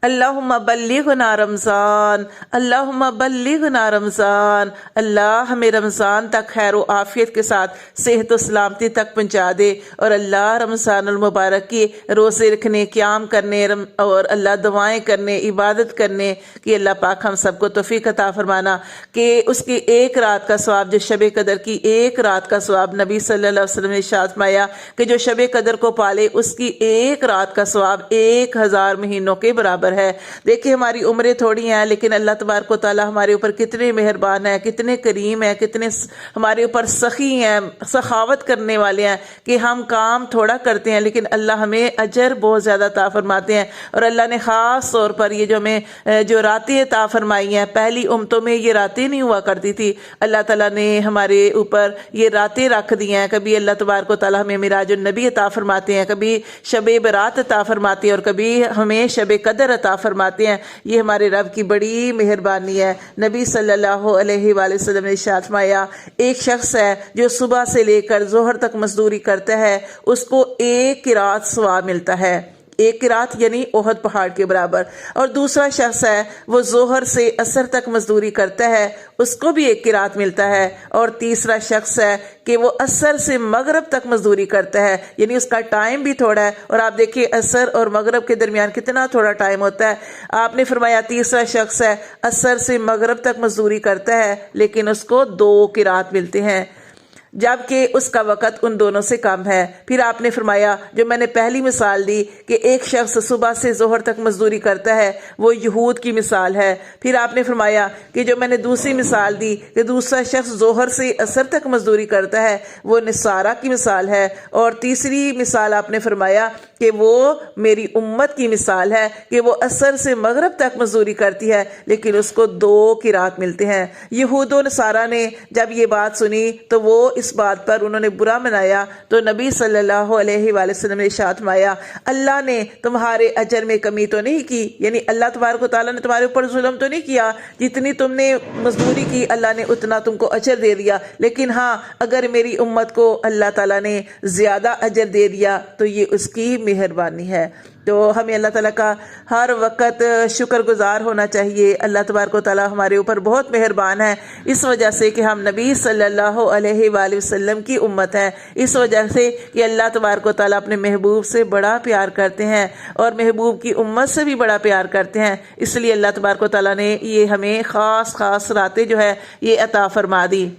اللہم بلغنا رمضان، اللہم بلغنا رمضان، اللہ ہمیں رمضان تک خیر و عافیت کے ساتھ صحت و سلامتی تک پہنچا دے، اور اللہ رمضان المبارک کی روزے رکھنے، قیام کرنے اور اللہ دعائیں کرنے، عبادت کرنے کی اللہ پاک ہم سب کو توفیق عطا فرمانا، کہ اس کی ایک رات کا ثواب، جو شب قدر کی ایک رات کا ثواب، نبی صلی اللہ علیہ وسلم نے ارشاد فرمایا کہ جو شب قدر کو پالے اس کی ایک رات کا ثواب 1000 مہینوں کے برابر ہے۔ دیکھیں ہماری عمریں تھوڑی ہیں، لیکن اللہ تبارک و تعالی ہمارے اوپر کتنے مہربان ہیں، کتنے کریم ہیں، کتنے ہمارے اوپر سخی ہیں، سخاوت کرنے والے ہیں، کہ ہم کام تھوڑا کرتے ہیں لیکن اللہ ہمیں اجر بہت زیادہ عطا فرماتے ہیں۔ اور اللہ نے خاص طور پر یہ جو ہمیں جو راتیں عطا فرمائی ہیں، پہلی امتوں میں یہ راتیں نہیں ہوا کرتی تھی، اللہ تعالیٰ نے ہمارے اوپر یہ راتیں رکھ دی ہیں۔ کبھی اللہ تبارک و تعالی ہمیں معراج النبی عطا فرماتے ہیں، کبھی شب برات عطا فرماتے ہیں، اور کبھی ہمیں شب قدر عطا فرماتے ہیں۔ یہ ہمارے رب کی بڑی مہربانی ہے۔ نبی صلی اللہ علیہ وآلہ وسلم نے ارشاد فرمایا، ایک شخص ہے جو صبح سے لے کر ظہر تک مزدوری کرتا ہے، اس کو ایک قرات ثواب ملتا ہے، ایک قرات یعنی احد پہاڑ کے برابر۔ اور دوسرا شخص ہے وہ ظہر سے عصر تک مزدوری کرتا ہے، اس کو بھی ایک قرات ملتا ہے۔ اور تیسرا شخص ہے کہ وہ عصر سے مغرب تک مزدوری کرتا ہے، یعنی اس کا ٹائم بھی تھوڑا ہے۔ اور آپ دیکھیں عصر اور مغرب کے درمیان کتنا تھوڑا ٹائم ہوتا ہے۔ آپ نے فرمایا تیسرا شخص ہے عصر سے مغرب تک مزدوری کرتا ہے، لیکن اس کو 2 قرات ملتے ہیں، جبکہ اس کا وقت ان دونوں سے کم ہے۔ پھر آپ نے فرمایا جو میں نے پہلی مثال دی کہ ایک شخص صبح سے ظہر تک مزدوری کرتا ہے، وہ یہود کی مثال ہے۔ پھر آپ نے فرمایا کہ جو میں نے دوسری مثال دی کہ دوسرا شخص ظہر سے عصر تک مزدوری کرتا ہے، وہ نصارہ کی مثال ہے۔ اور تیسری مثال آپ نے فرمایا کہ وہ میری امت کی مثال ہے، کہ وہ عصر سے مغرب تک مزدوری کرتی ہے لیکن اس کو 2 قرات ملتے ہیں۔ یہود و نصارہ نے جب یہ بات سنی تو وہ اس بات پر انہوں نے برا منایا، تو نبی صلی اللہ علیہ وآلہ وسلم نے ارشاد فرمایا، اللہ نے تمہارے اجر میں کمی تو نہیں کی، یعنی اللہ تبارک و تعالیٰ نے تمہارے اوپر ظلم تو نہیں کیا، جتنی تم نے مزدوری کی اللہ نے اتنا تم کو اجر دے دیا، لیکن ہاں اگر میری امت کو اللہ تعالیٰ نے زیادہ اجر دے دیا تو یہ اس کی مہربانی ہے۔ تو ہمیں اللہ تعالیٰ کا ہر وقت شکر گزار ہونا چاہیے۔ اللہ تبارک و تعالیٰ ہمارے اوپر بہت مہربان ہے، اس وجہ سے کہ ہم نبی صلی اللہ علیہ وآلہ وسلم کی امت ہیں، اس وجہ سے کہ اللہ تبارک و تعالیٰ اپنے محبوب سے بڑا پیار کرتے ہیں اور محبوب کی امت سے بھی بڑا پیار کرتے ہیں، اس لیے اللہ تبارک و تعالیٰ نے یہ ہمیں خاص خاص راتیں جو ہے یہ عطا فرما دی۔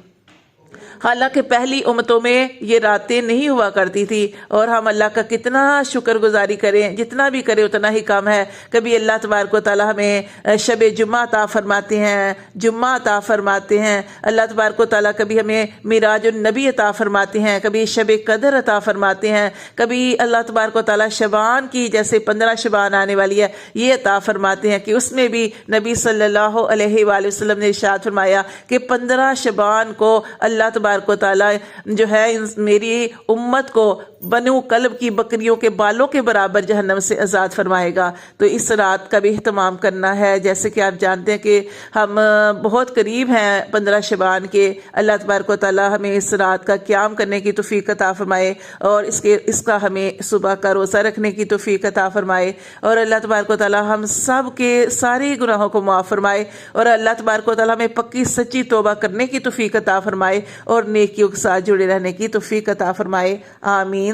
حالانکہ پہلی امتوں میں یہ راتیں نہیں ہوا کرتی تھی، اور ہم اللہ کا کتنا شکر گزاری کریں، جتنا بھی کریں اتنا ہی کم ہے۔ کبھی اللہ تبارک و تعالیٰ ہمیں شب جمعہ عطا فرماتے ہیں، جمعہ عطا فرماتے ہیں، اللہ تبارک و تعالیٰ کبھی ہمیں معراج النبی عطا فرماتے ہیں، کبھی شب قدر عطا فرماتے ہیں، کبھی اللہ تبارک و تعالیٰ شبان کی جیسے 15 شبان آنے والی ہے یہ عطا فرماتے ہیں، کہ اس میں بھی نبی صلی اللہ علیہ وآلہ وسلم نے ارشاد فرمایا کہ 15 شبان کو اللہ تبارک و تعالیٰ جو ہے میری امت کو بنو کلب کی بکریوں کے بالوں کے برابر جہنم سے آزاد فرمائے گا۔ تو اس رات کا بھی اہتمام کرنا ہے، جیسے کہ آپ جانتے ہیں کہ ہم بہت قریب ہیں 15 شعبان کے۔ اللہ تبارک و تعالیٰ ہمیں اس رات کا قیام کرنے کی توفیق عطا فرمائے، اور اس کا ہمیں صبح کا روزہ رکھنے کی توفیق عطا فرمائے، اور اللہ تبارک و تعالیٰ ہم سب کے سارے گناہوں کو معاف فرمائے، اور اللہ تبارک و تعالیٰ ہمیں پکی سچی توبہ کرنے کی توفیق عطا فرمائے، اور نیکیوں کے ساتھ جڑے رہنے کی توفیق عطا فرمائے۔ آمین۔